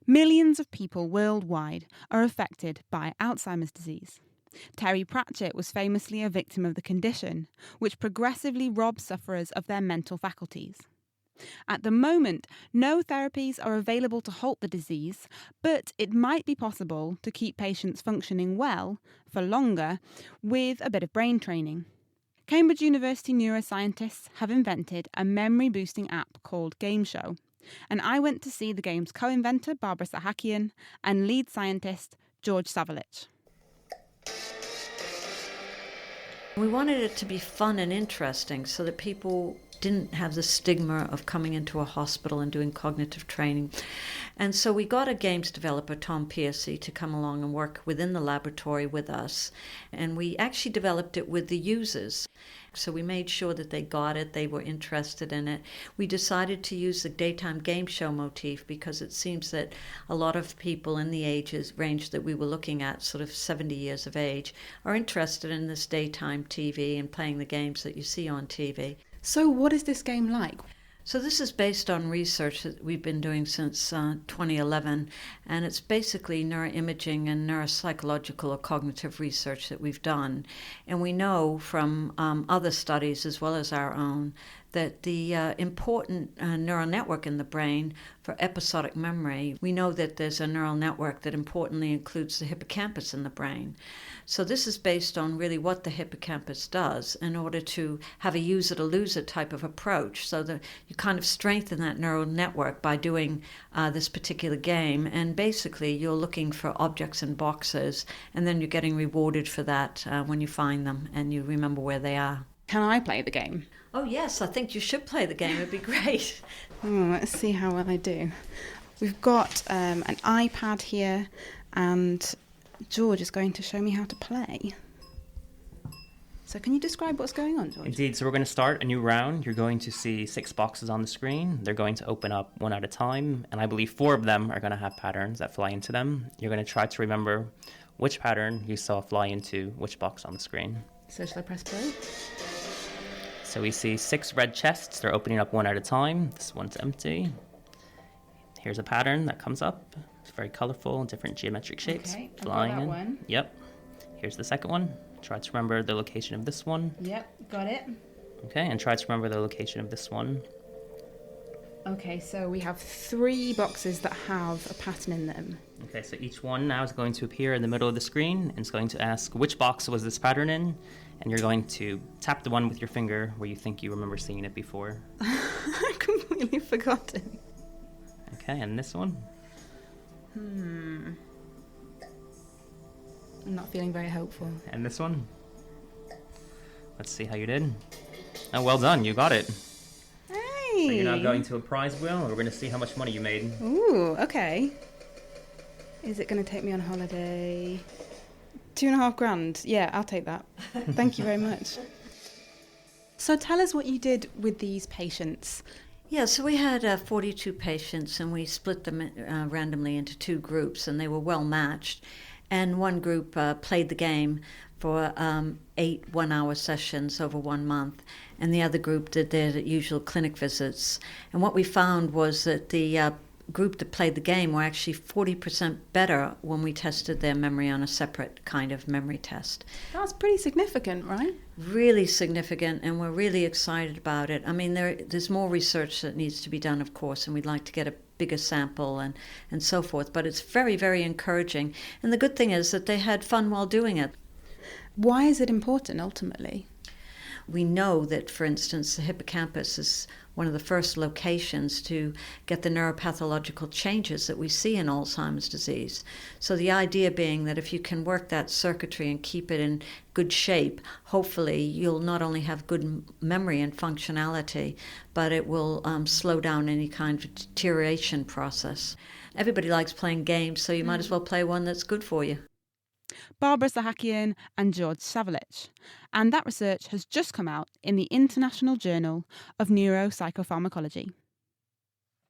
Millions of people worldwide are affected by Alzheimer's disease. Terry Pratchett was famously a victim of the condition, which progressively robs sufferers of their mental faculties. At the moment, no therapies are available to halt the disease, but it might be possible to keep patients functioning well for longer with a bit of brain training. Cambridge University neuroscientists have invented a memory-boosting app called Game Show, and I went to see the game's co-inventor Barbara Sahakian and lead scientist George Savlich. We wanted it to be fun and interesting so that people didn't have the stigma of coming into a hospital and doing cognitive training. And so we got a games developer, Tom Piercy, to come along and work within the laboratory with us. And we actually developed it with the users. So we made sure that they got it, they were interested in it. We decided to use the daytime game show motif because it seems that a lot of people in the ages range that we were looking at, sort of 70 years of age, are interested in this daytime TV and playing the games that you see on TV. So what is this game like? So this is based on research that we've been doing since 2011, and it's basically neuroimaging and neuropsychological or cognitive research that we've done. And we know from other studies as well as our own that the important neural network in the brain for episodic memory, we know that there's a neural network that importantly includes the hippocampus in the brain. So this is based on really what the hippocampus does in order to have a use it or lose it type of approach, so that you kind of strengthen that neural network by doing this particular game. And basically you're looking for objects in boxes, and then you're getting rewarded for that when you find them and you remember where they are. Can I play the game? Oh yes, I think you should play the game. It'd be great. Let's see how well I do. We've got an iPad here, and George is going to show me how to play. So can you describe what's going on, George? Indeed. So we're going to start a new round. You're going to see 6 boxes on the screen. They're going to open up one at a time, and I believe 4 of them are going to have patterns that fly into them. You're going to try to remember which pattern you saw fly into which box on the screen. So shall I press play? So we see 6 red chests. They're opening up one at a time. This one's empty. Here's a pattern that comes up. It's very colorful, different geometric shapes. Okay, flying I've got that in. one. Yep. Here's the second one. Try to remember the location of this one. Yep, got it. Okay, and try to remember the location of this one. Okay, so we have 3 boxes that have a pattern in them. Okay, so each one now is going to appear in the middle of the screen, and it's going to ask which box was this pattern in, and you're going to tap the one with your finger where you think you remember seeing it before. I've completely forgotten. Okay, and this one? I'm not feeling very hopeful. And this one? Let's see how you did. Oh, well done, you got it. Hey! So you're now going to a prize wheel, and we're going to see how much money you made. Ooh, okay. Is it going to take me on holiday? 2.5 grand. Yeah, I'll take that. Thank you very much. So tell us what you did with these patients. Yeah, so we had 42 patients, and we split them randomly into 2 groups, and they were well matched. And one group played the game for 8 one-hour sessions over 1 month, and the other group did their usual clinic visits. And what we found was that the group that played the game were actually 40% better when we tested their memory on a separate kind of memory test. That's pretty significant, right? Really significant, and we're really excited about it. I mean, there's more research that needs to be done, of course, and we'd like to get a bigger sample and so forth, but it's very, very encouraging. And the good thing is that they had fun while doing it. Why is it important, ultimately? We know that, for instance, the hippocampus is one of the first locations to get the neuropathological changes that we see in Alzheimer's disease. So the idea being that if you can work that circuitry and keep it in good shape, hopefully you'll not only have good memory and functionality, but it will slow down any kind of deterioration process. Everybody likes playing games, so you might as well play one that's good for you. Barbara Sahakian and George Savlich. And that research has just come out in the International Journal of Neuropsychopharmacology.